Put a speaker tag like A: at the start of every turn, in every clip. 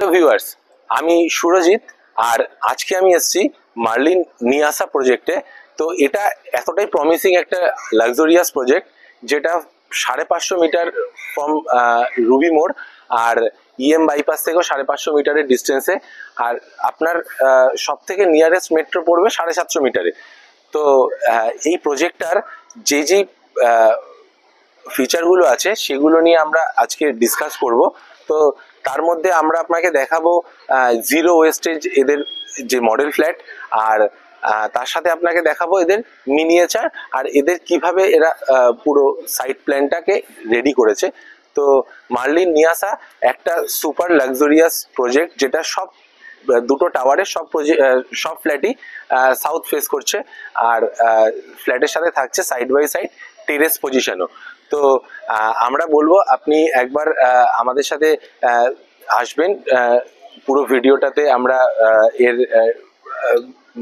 A: Hello viewers, আমি সুরজিৎ। আর আজকে আমি এসেছি মার্লিন নিয়াসা প্রজেক্টে। তো এটা এতটাই প্রমিসিং একটা লাক্সারিয়াস প্রজেক্ট, যেটা 550 মিটার ফ্রম রুবি মোড় আর ইএম বাইপাস থেকেও 550 মিটারের ডিস্টেন্সে। আর আপনার সব থেকে নিয়ারেস্ট মেট্রো পড়বে 750 মিটারে। তো এই প্রজেক্টটার যে ফিচারগুলো আছে সেগুলো নিয়ে আমরা আজকে ডিসকাস করব। তো তার মধ্যে আমরা আপনাকে দেখাবো জিরো ওয়েস্টেজ এদের যে মডেল ফ্ল্যাট, আর তার সাথে আপনাকে দেখাবো এদের মিনিয়েচার আর এদের কিভাবে এরা পুরো সাইট প্ল্যানটাকে রেডি করেছে। তো মার্লিন নিয়াসা একটা সুপার লাক্সারিয়াস প্রজেক্ট, যেটা সব দুটো টাওয়ারের সব ফ্ল্যাটই সাউথ ফেস করছে। আর ফ্ল্যাটের সাথে থাকছে সাইড বাই সাইড টেরেস পজিশনও। তো আমরা বলবো আপনি একবার আমাদের সাথে আসবেন। পুরো ভিডিওটাতে আমরা এর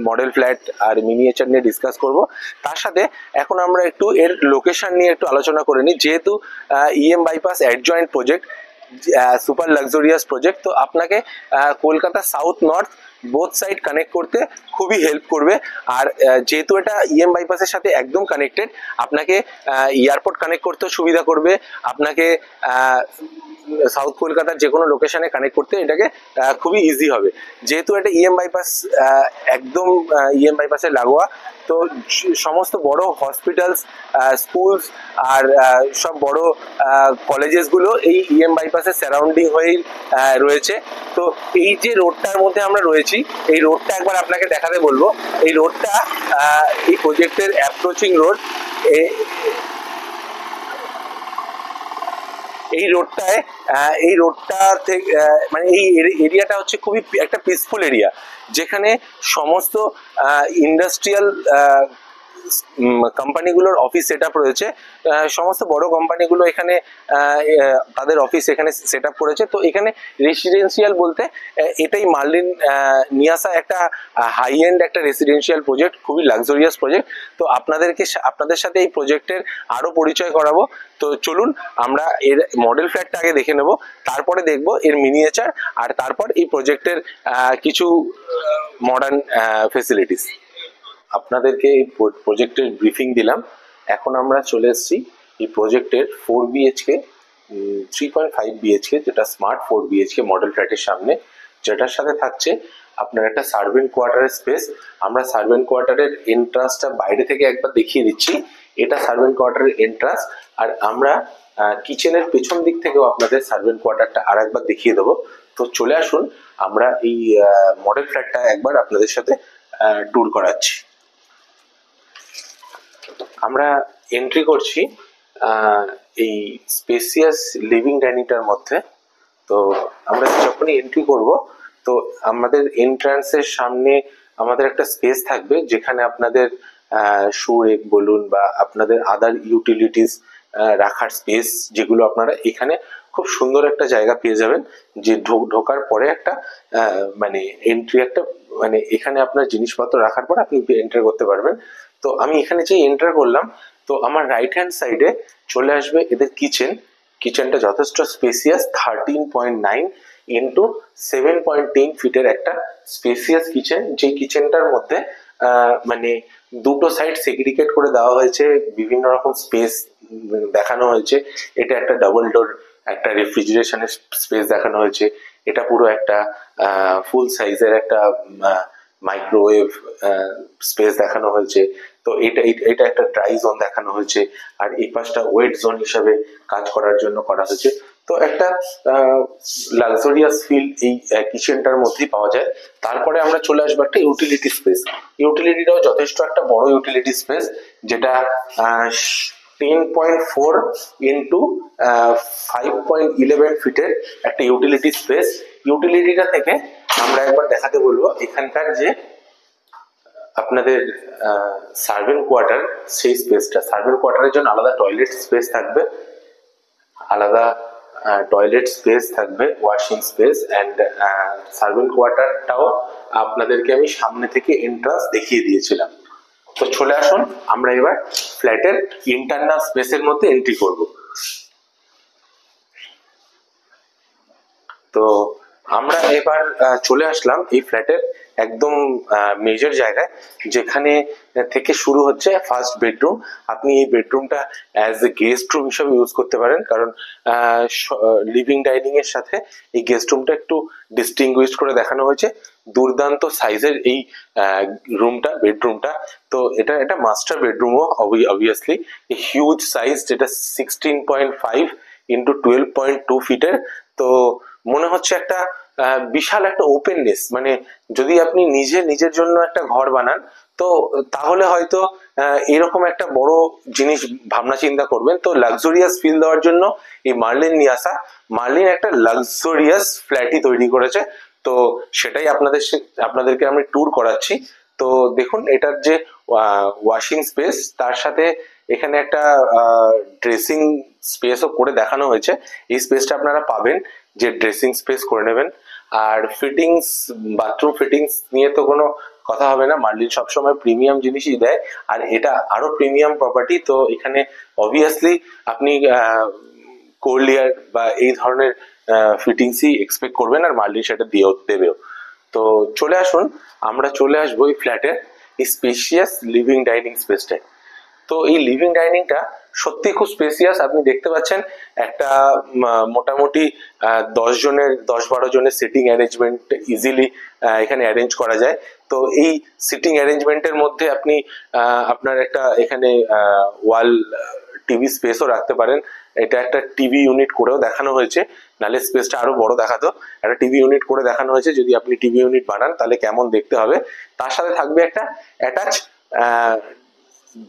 A: মডেল ফ্ল্যাট আর মিনিয়েচার নিয়ে ডিসকাস করব। তার সাথে এখন আমরা একটু এর লোকেশন নিয়ে একটু আলোচনা করে নিই। যেহেতু EM bypass adjacent project, super luxurious project, তো আপনাকে Kolkata south north both side connect করতে খুবই হেল্প করবে। আর যেহেতু এটা ইএম বাইপাসের সাথে একদম কানেক্টেড, আপনাকে এয়ারপোর্ট কানেক্ট করতেও সুবিধা করবে। আপনাকে সাউথ কলকাতার যে কোনো লোকেশনে কানেক্ট করতে এটাকে খুবই ইজি হবে। যেহেতু এটা ইএম বাইপাস একদম ইএম বাইপাসের লাগোয়া, তো সমস্ত বড় হসপিটালস, স্কুলস আর সব বড় কলেজেসগুলো এই ইএম বাইপাসের সারাউন্ডিং হয়েই রয়েছে। তো এই যে রোডটার মধ্যে আমরা রয়েছি, এই রোডটা একবার আপনাকে দেখাতে বলবো। এই রোডটা এই প্রজেক্টের অ্যাপ্রোচিং রোড। এই রোডটা থেকে মানে এই এরিয়াটা হচ্ছে খুবই একটা পিসফুল এরিয়া, যেখানে সমস্ত ইন্ডাস্ট্রিয়াল কোম্পানিগুলোর অফিস সেট আপ রয়েছে। সমস্ত বড় কোম্পানিগুলো এখানে তাদের অফিস এখানে সেট আপ করেছে। তো এখানে রেসিডেন্সিয়াল বলতে এটাই মার্লিন নিয়াসা একটা হাই এন্ড একটা রেসিডেন্সিয়াল প্রজেক্ট, খুবই লাক্সারিয়াস প্রজেক্ট। তো আপনাদের সাথে এই প্রজেক্টের আরো পরিচয় করাবো। তো চলুন আমরা এর মডেল ফ্ল্যাটটা আগে দেখে নেব, তারপরে দেখবো এর মিনিয়েচার, আর তারপর এই প্রজেক্টের কিছু মডার্ন ফেসিলিটিস। আপনাদেরকে এই প্রজেক্টের ব্রিফিং দিলাম। এখন আমরা চলে এসেছি এই প্রজেক্টের 4 BHK 3.5 BHK যেটা স্মার্ট 4 BHK মডেল ফ্ল্যাটের সামনে, যেটার সাথে থাকছে আপনার একটা সার্ভেন্ট কোয়ার্টারের স্পেস। আমরা সার্ভেন্ট কোয়ার্টারের এন্ট্রান্সটা বাইরে থেকে একবার দেখিয়ে দিচ্ছি। এটা সার্ভেন্ট কোয়ার্টারের এন্ট্রান্স, আর আমরা কিচেনের পেছন দিক থেকেও আপনাদের সার্ভেন্ট কোয়ার্টারটা আর একবার দেখিয়ে দেবো। তো চলে আসুন, আমরা এই মডেল ফ্ল্যাটটা একবার আপনাদের সাথে ট্যুর করাচ্ছি। আমরা এন্ট্রি করছি এই স্পেসিয়াস লিভিং ডাইনিংটার মধ্যে। তো আমরা যখনই এন্ট্রি করব, তো আমাদের এন্ট্রান্সের সামনে আমাদের একটা স্পেস থাকবে, যেখানে আপনাদের শু রেক বলুন বা আপনাদের আদার ইউটিলিটিস রাখার স্পেস, যেগুলো আপনারা এখানে খুব সুন্দর একটা জায়গা পেয়ে যাবেন। যে ঢোকার পরে একটা মানে এন্ট্রি একটা মানে এখানে আপনার জিনিসপত্র রাখার পর আপনি এন্টার করতে পারবেন। তো আমি এখানে যে এন্টার করলাম, তো আমার রাইট হ্যান্ড সাইডে চলে আসবে এদের কিচেনটা যথেষ্ট স্পেসিয়াস, 13.9 ইন্টু 7.10 ফিটের একটা স্পেসিয়াস কিচেন। যে কিচেনটার মধ্যে মানে দুটো সাইড সেগ্রিগেট করে দেওয়া হয়েছে, বিভিন্ন রকম স্পেস দেখানো হয়েছে। এটা একটা ডাবল ডোর একটা রেফ্রিজারেশনের স্পেস দেখানো হয়েছে। এটা পুরো একটা ফুল সাইজের একটা মাইক্রোওয়েভ স্পেস দেখানো হয়েছে। তো এটা একটা ড্রাই জোন দেখানো হয়েছে, আর এই পাশটা ওয়েট জোন হিসাবে কাজ করার জন্য করা হয়েছে। তো একটা লাক্সারিয়াস ফিল এই কিচেনটার মধ্যেই পাওয়া যায়। তারপরে আমরা চলে আসবো একটা ইউটিলিটি স্পেস। ইউটিলিটিটাও যথেষ্ট একটা বড় ইউটিলিটি স্পেস, যেটা 10.4 ইন্টু 5.11 ফিটের একটা ইউটিলিটি স্পেস। ইউটিলিটিটা থেকে আমরা একবার দেখাতে বলবো এখানকার যে আপনাদের সার্ভেন্ট কোয়ার্টার, সেই স্পেসটা। সার্ভেন্ট কোয়ার্টারের জন্য আলাদা টয়লেট স্পেস থাকবে, আলাদা টয়লেট স্পেস থাকবে, ওয়াশিং স্পেস, অ্যান্ড সার্ভেন্ট কোয়ার্টারটাও আপনাদেরকে আমি সামনে থেকে এন্ট্রান্স দেখিয়ে দিয়েছিলাম। তো চলে আসুন, আমরা এবার ফ্ল্যাটের ইন্টারনাল স্পেসের মধ্যে এন্ট্রি করব। তো আমরা এবার চলে আসলাম এই ফ্ল্যাটের একদম মেজর জায়গায়, যেখানে থেকে শুরু হচ্ছে ফার্স্ট বেডরুম। আপনি এই বেডরুমটা অ্যাজ এ গেস্ট রুম হিসেবে ইউজ করতে পারেন, কারণ লিভিং ডাইনিং এর সাথে এই গেস্ট রুমটা একটু ডিস্টিংগুইশ করে দেখানো হয়েছে। দুর্দান্ত সাইজের এই রুমটা, বেডরুমটা। তো এটা একটা মাস্টার বেডরুমও অবভিয়াসলি হিউজ সাইজ, যেটা 16.5 ইন্টু 12.2 ফিটের। তো মনে হচ্ছে একটা বিশাল একটা ওপেননেস, মানে যদি আপনি নিজের জন্য একটা ঘর বানান, তো তাহলে হয়তো এরকম একটা বড় জিনিস ভাবনা চিন্তা করবেন। তো লাক্সারিয়াস ফিল দেওয়ার জন্য এই মার্লিন নিয়ে আসা। মার্লিন একটা লাক্সারিয়াস ফ্ল্যাটই তৈরি করেছে, তো সেটাই আপনাদেরকে আমি ট্যুর করাচ্ছি। তো দেখুন, এটার যে ওয়াশিং স্পেস, তার সাথে এখানে একটা ড্রেসিং স্পেসও করে দেখানো হয়েছে। এই স্পেসটা আপনারা পাবেন, যে ড্রেসিং স্পেস করে নেবেন। আর ফিটিংস, বাথরুম ফিটিংস নিয়ে তো কোনো কথা হবে না, মার্লিন সবসময় প্রিমিয়াম জিনিসই দেয়, আর এটা আরো প্রিমিয়াম প্রপার্টি। তো এখানে অবভিয়াসলি আপনি কোর্লিয়ার বা এই ধরনের ফিটিংসই এক্সপেক্ট করবেন, আর মার্লিন সেটা দিয়েও দেবেও। তো চলে আসুন, আমরা চলে আসবো এই ফ্ল্যাটের এই স্পেশিয়াস লিভিং ডাইনিং স্পেসটায়। তো এই লিভিং ডাইনিংটা সত্যি খুব স্পেসিয়াস। আপনি দেখতে পাচ্ছেন একটা মোটামুটি 10-12 জনের সিটিং অ্যারেঞ্জমেন্ট ইজিলি এখানে অ্যারেঞ্জ করা যায়। তো এই সিটিং অ্যারেঞ্জমেন্টের মধ্যে আপনি আপনার একটা এখানে ওয়াল টিভি স্পেসও রাখতে পারেন। এটা একটা টিভি ইউনিট করেও দেখানো হয়েছে, নাহলে স্পেসটা আরো বড় দেখাতো। একটা টিভি ইউনিট করে দেখানো হয়েছে, যদি আপনি টিভি ইউনিট বানান তাহলে কেমন দেখতে হবে। তার সাথে থাকবে একটা অ্যাটাচ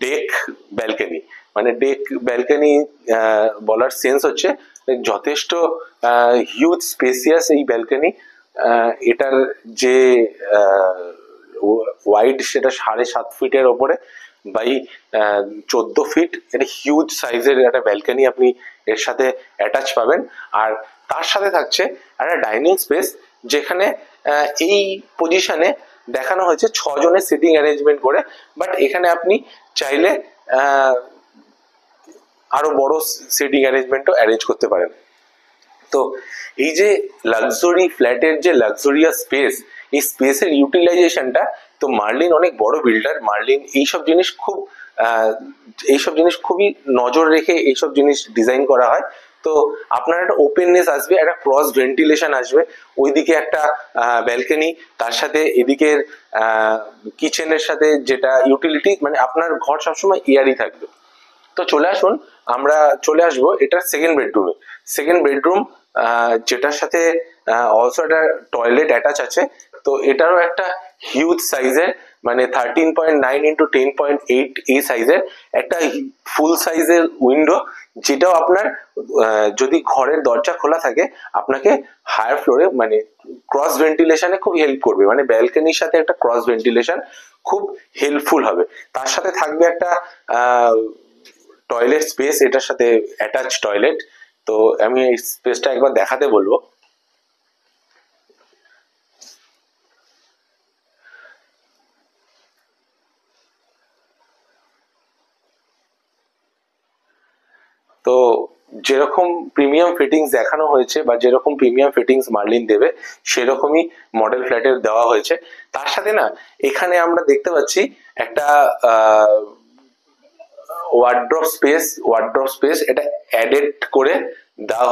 A: ডেক ব্যালকনি। মানে ডেক ব্যালকনি বলার সেন্স হচ্ছে যথেষ্ট হিউজ স্পেসিয়াস এই ব্যালকনি। এটার যে ওয়াইড, সেটা 7.5 ফিটের ওপরে বাই 14 ফিট। এটা হিউজ সাইজের একটা ব্যালকনি আপনি এর সাথে অ্যাটাচ পাবেন। আর তার সাথে থাকছে একটা ডাইনিং স্পেস, যেখানে এই পজিশনে দেখানো হয়েছে 6 জনের সিটিং অ্যারেঞ্জমেন্ট করে। বাট এখানে আপনি চাইলে আরো বড় সিটিং অ্যারেঞ্জমেন্টও অ্যারেঞ্জ করতে পারেন। তো এই যে লাক্সারি ফ্ল্যাটের যে লাক্সারিয়াস স্পেস, এই স্পেসের ইউটিলাইজেশনটা, তো মার্লিন অনেক বড় বিল্ডার। মার্লিন এইসব জিনিস খুবই নজর রেখে এইসব জিনিস ডিজাইন করা হয়। তো আপনার একটা ওপেননেস আসবে, একটা ক্রস ভেন্টিলেশন আসবে। ওইদিকে একটা ব্যালকনি, তার সাথে এদিকের কিচেনের সাথে যেটা ইউটিলিটি, মানে আপনার ঘর সবসময় এয়ারই থাকবে। তো চলে আসুন, আমরা চলে আসবো এটার সেকেন্ড বেডরুমে। সেকেন্ড বেডরুম, যেটার সাথে অলসো একটা টয়লেট অ্যাটাচ আছে। তো এটারও একটা হিউজ সাইজের, মানে 13.9 ইন্টু 10.8 এই সাইজের একটা ফুল সাইজের উইন্ডো, যেটাও আপনার যদি ঘরের দরজা খোলা থাকে আপনাকে হায়ার ফ্লোরে মানে ক্রস ভেন্টিলেশনে খুব হেল্প করবে। মানে ব্যালকনির সাথে একটা ক্রস ভেন্টিলেশন খুব হেল্পফুল হবে। তার সাথে থাকবে একটা টয়লেট স্পেস, এটার সাথে অ্যাটাচ টয়লেট। তো আমি এই স্পেসটা একবার দেখাতে বলবো। তো যেরকম প্রিমিয়াম ফিটিংস দেখানো হয়েছে, বা যেরকম প্রিমিয়াম ফিটিংস মার্লিন দেবে, সেরকমই মডেল ফ্ল্যাটের দেওয়া হয়েছে। তার সাথে না, এখানে আমরা দেখতে পাচ্ছি একটা ওয়ার্ড্রপ স্পেস এটা অ্যাড করে দেওয়া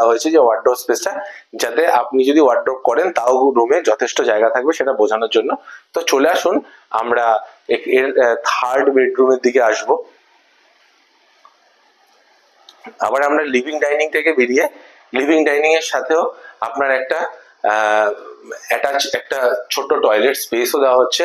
A: হয়েছে যে ওয়ার্ড্রপ স্পেসটা, যাতে আপনি যদি ওয়ার্ড্রপ করেন তাও রুমে যথেষ্ট জায়গা থাকবে, সেটা বোঝানোর জন্য। তো চলে আসুন, আমরা এর থার্ড বেডরুমের দিকে আসবো। আবার আমরা লিভিং ডাইনিং থেকে বেরিয়ে লিভিং ডাইনিং এর সাথেও আপনার একটা অ্যাটাচ একটা ছোট টয়লেট স্পেসও দেওয়া হচ্ছে।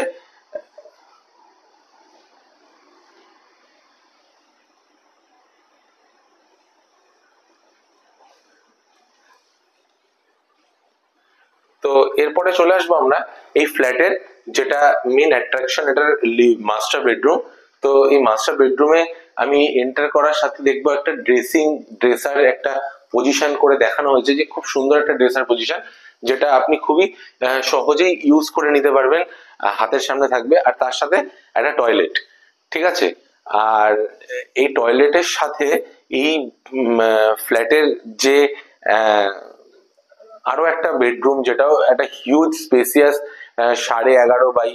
A: তো এরপরে চলে আসবো আমরা এই ফ্ল্যাটের যেটা মেন অ্যাট্রাকশন, এটার মাস্টার বেডরুম। তো এই মাস্টার বেডরুমে আমি এন্টার করার সাথে দেখবো একটা ড্রেসার একটা পজিশন করে দেখানো হয়েছে, যে খুব সুন্দর একটা ড্রেসার পজিশন, যেটা আপনি খুবই সহজেই ইউজ করে নিতে পারবেন। হাতের সামনে থাকবে, আর তার সাথে একটা টয়লেট, ঠিক আছে। আর এই টয়লেটের সাথে এই ফ্ল্যাটের যে আরো একটা বেডরুম, যেটাও একটা হিউজ স্পেসিয়াস 11.5 বাই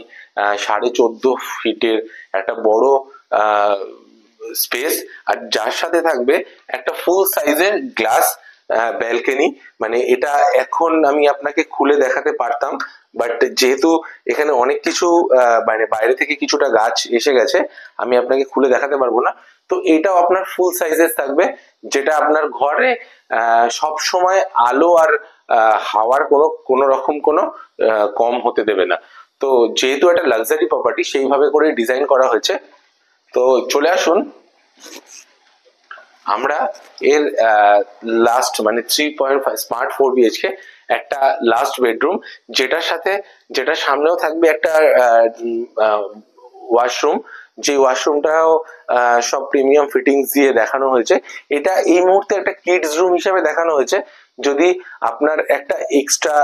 A: 14.5 ফিটের একটা বড় স্পেস, আর যার সাথে থাকবে একটা ফুল সাইজের গ্লাস ব্যালকনি। মানে এটা এখন আমি আপনাকে খুলে দেখাতে পারতাম, বাট যেহেতু এখানে অনেক কিছু মানে বাইরে থেকে কিছুটা গাছ এসে গেছে, আমি আপনাকে খুলে দেখাতে পারবো না। তো এটাও আপনার ফুল সাইজের থাকবে, যেটা আপনার ঘরে সব সময় আলো আর হাওয়ার কোনো রকম কোনো কম হতে দেবে না। তো যেহেতু একটা লাক্সারি প্রপার্টি, সেইভাবে করে ডিজাইন করা হয়েছে। তো চলে আসুন, আমরা এর লাস্ট মানে 3.5 স্মার্ট 4 BHK একটা লাস্ট বেডরুম, যেটার সামনেও থাকবে একটা ওয়াশরুম, যে ওয়াশরুমটাও সব প্রিমিয়াম ফিটিংস দিয়ে দেখানো হয়েছে। এটা এই মুহূর্তে একটা কিডস রুম হিসেবে দেখানো হয়েছে। যদি আপনার একটা এক্সট্রা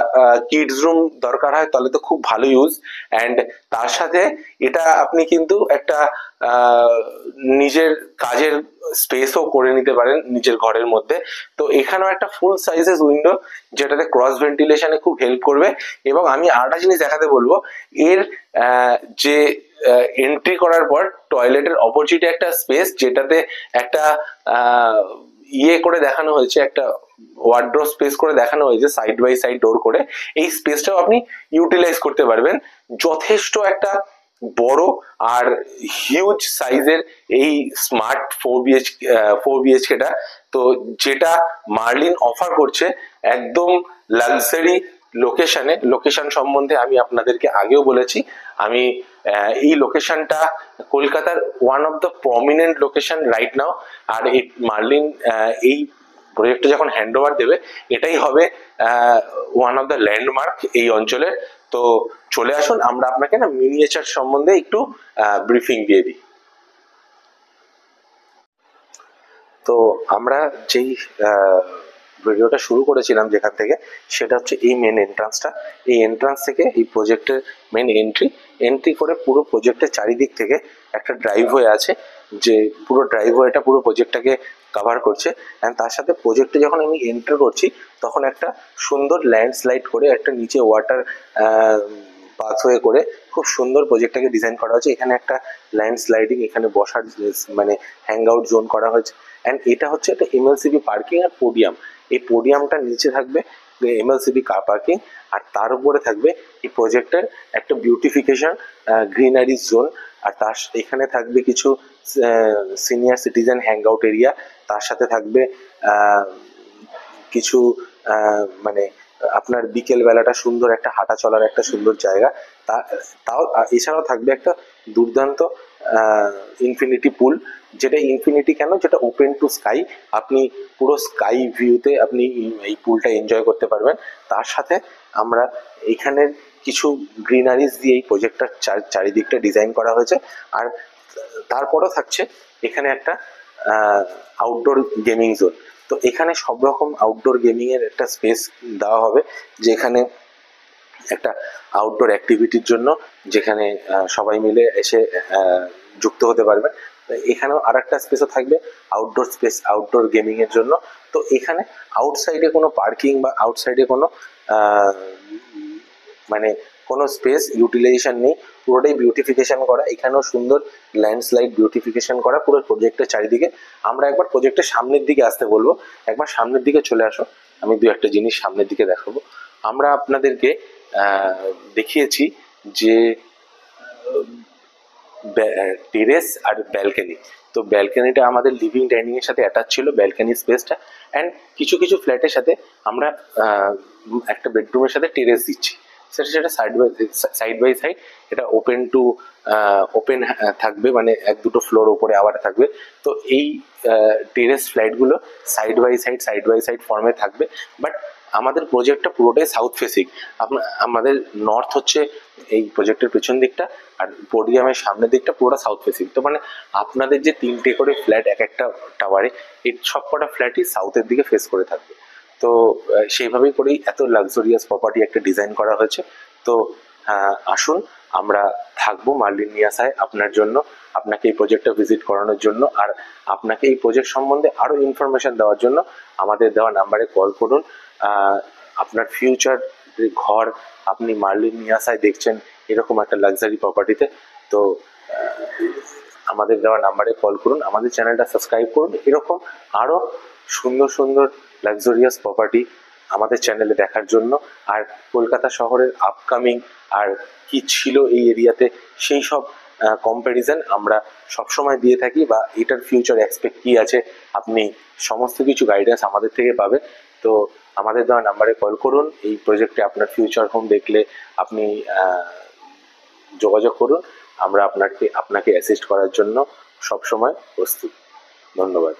A: কিডস রুম দরকার হয় তাহলে তো খুব ভালো ইউজ। অ্যান্ড তার সাথে এটা আপনি কিন্তু একটা নিজের কাজের স্পেসও করে নিতে পারেন নিজের ঘরের মধ্যে। তো এখানেও একটা ফুল সাইজেস উইন্ডো, যেটাতে ক্রস ভেন্টিলেশনে খুব হেল্প করবে। এবং আমি আরেকটা জিনিস দেখাতে বলবো, এর যে এন্ট্রি করার পর টয়লেটের অপোজিটে একটা স্পেস, যেটাতে একটা ইয়ে করে দেখানো হয়েছে, একটা ওয়ার্ড্রোব স্পেস করে দেখানো হয়েছে সাইড বাই সাইড ডোর করে। এই স্পেসটাও আপনি ইউটিলাইজ করতে পারবেন। যথেষ্ট একটা বড় আর হিউজ সাইজের এই স্মার্ট 4 BHK টা। তো যেটা মার্লিন অফার করছে একদম লাক্সারি লোকেশন সম্বন্ধে আমি আপনাদেরকে আগেও বলেছি। আমি এই লোকেশনটা কলকাতার one of the prominent location right now. আর এই মার্লিন এই প্রজেক্টটা যখন হ্যান্ড ওভার দেবে, এটাই হবে ওয়ান অফ দ্য ল্যান্ডমার্ক এই অঞ্চলের। তো চলে আসুন, আমরা আপনাকে না মিনিয়েচার সম্বন্ধে একটু ব্রিফিং দিয়ে দিই। তো আমরা যেই ভিডিওটা শুরু করেছিলাম যেখান থেকে, সেটা হচ্ছে এই মেন এন্ট্রান্সটা। এই এন্ট্রান্স থেকে এই প্রজেক্টের মেন এন্ট্রি করে পুরো প্রজেক্টের চারিদিক থেকে একটা ড্রাইভওয়ে আছে, যে পুরো ড্রাইভওয়েটা পুরো প্রজেক্টটাকে কভার করছে। অ্যান্ড তার সাথে প্রজেক্টে যখন আমি এন্টার করছি, তখন একটা সুন্দর ল্যান্ডস্লাইড করে একটা নিচে ওয়াটার পাথওয়ে করে খুব সুন্দর প্রজেক্টটাকে ডিজাইন করা হয়েছে। এখানে একটা ল্যান্ডস্লাইডিং, এখানে বসার মানে হ্যাং আউট জোন করা হয়েছে। অ্যান্ড এটা হচ্ছে একটা এমএলসিবি পার্কিং আর পোডিয়াম। এই পোডিয়ামটার নিচে থাকবে এমএলসিবি কার পার্কিং, আর তার উপরে থাকবে এই প্রজেক্টের একটা বিউটিফিকেশন গ্রিনারি জোন। আর তার এখানে থাকবে কিছু senior citizen hang out area. তার সাথে থাকবে কিছু মানে আপনার বিকেল বেলাটা সুন্দর একটা হাঁটা চলার একটা সুন্দর জায়গা। তাও এছাড়াও থাকবে একটা দুর্দান্ত ইনফিনিটি পুল। যেটা ইনফিনিটি কেন, যেটা ওপেন টু স্কাই, আপনি পুরো স্কাই ভিউতে আপনি এই পুলটা এনজয় করতে পারবেন। তার সাথে আমরা এখানের কিছু গ্রিনারিজ দিয়ে এই প্রজেক্টটার চারিদিকটা ডিজাইন করা হয়েছে। আর তারপরও থাকছে এখানে একটা আউটডোর গেমিং জোন। তো এখানে সব রকম আউটডোর গেমিং এর একটা স্পেস দেওয়া হবে, যেখানে একটা আউটডোর অ্যাক্টিভিটির জন্য, যেখানে সবাই মিলে এসে যুক্ত হতে পারবেন। এখানেও আর একটা স্পেসও থাকবে আউটডোর স্পেস, আউটডোর গেমিং এর জন্য। তো এখানে আউটসাইডে কোনো পার্কিং বা আউটসাইডে কোনো মানে কোনো স্পেস ইউটিলাইজেশন নেই, পুরোটাই বিউটিফিকেশন করা। এখানেও সুন্দর ল্যান্ডস্লাইড বিউটিফিকেশন করা পুরো প্রজেক্টের চারিদিকে। আমরা একবার প্রজেক্টের সামনের দিকে আসতে বলবো, একবার সামনের দিকে চলে আসো, আমি দু একটা জিনিস সামনের দিকে দেখাবো। আমরা আপনাদেরকে দেখিয়েছি যে টেরেস আর ব্যালকনি। তো ব্যালকনিটা আমাদের লিভিং ডাইনিং এর সাথে অ্যাটাচ ছিল, ব্যালকনি স্পেসটা। অ্যান্ড কিছু কিছু ফ্ল্যাটের সাথে আমরা একটা বেডরুমের সাথে টেরেস দিচ্ছি, সেটা সাইড বাই সাইড এটা ওপেন থাকবে, মানে এক দুটো ফ্লোর উপরে আবার থাকবে। তো এই টেরেস ফ্ল্যাটগুলো সাইড বাই সাইড ফর্মে থাকবে। বাট আমাদের প্রজেক্টটা পুরোটাই সাউথ ফেসিং। আমাদের নর্থ হচ্ছে এই প্রজেক্টের পেছন দিকটা, আর পোডিয়ামের সামনের দিকটা পুরোটা সাউথ ফেসিং। তো মানে আপনাদের যে 3টে করে ফ্ল্যাট এক একটা টাওয়ারে, এই সব কটা ফ্ল্যাটই সাউথের দিকে ফেস করে থাকবে। তো সেইভাবেই করেই এত লাক্সারিয়াস প্রপার্টি একটা ডিজাইন করা হয়েছে। তো আসুন, আমরা থাকবো মার্লিন নিয়াসায় আপনার জন্য, আপনাকে এই প্রজেক্টটা ভিজিট করানোর জন্য। আর আপনাকে এই প্রজেক্ট সম্বন্ধে আরো ইনফরমেশন দেওয়ার জন্য আমাদের দেওয়া নাম্বারে কল করুন। আপনার ফিউচার ঘর আপনি মার্লিন নিয়ে আসায় দেখছেন এরকম একটা লাক্সারি প্রপার্টিতে, তো আমাদের দেওয়া নাম্বারে কল করুন, আমাদের চ্যানেলটা সাবস্ক্রাইব করুন। এরকম আরও সুন্দর সুন্দর লাক্সারিয়াস প্রপার্টি আমাদের চ্যানেলে দেখার জন্য। আর কলকাতা শহরের আপকামিং আর কি ছিল এই এরিয়াতে সেই সব কম্প্যারিজন আমরা সবসময় দিয়ে থাকি, বা এটার ফিউচার এক্সপেক্ট কী আছে আপনি সমস্ত কিছু গাইডেন্স আমাদের থেকে পাবেন। তো আমাদের দেওয়া নাম্বারে কল করুন। এই প্রজেক্টে আপনার ফিউচার হোম দেখলে আপনি যোগাযোগ করুন। আমরা আপনাকে অ্যাসিস্ট করার জন্য সবসময় প্রস্তুত। ধন্যবাদ।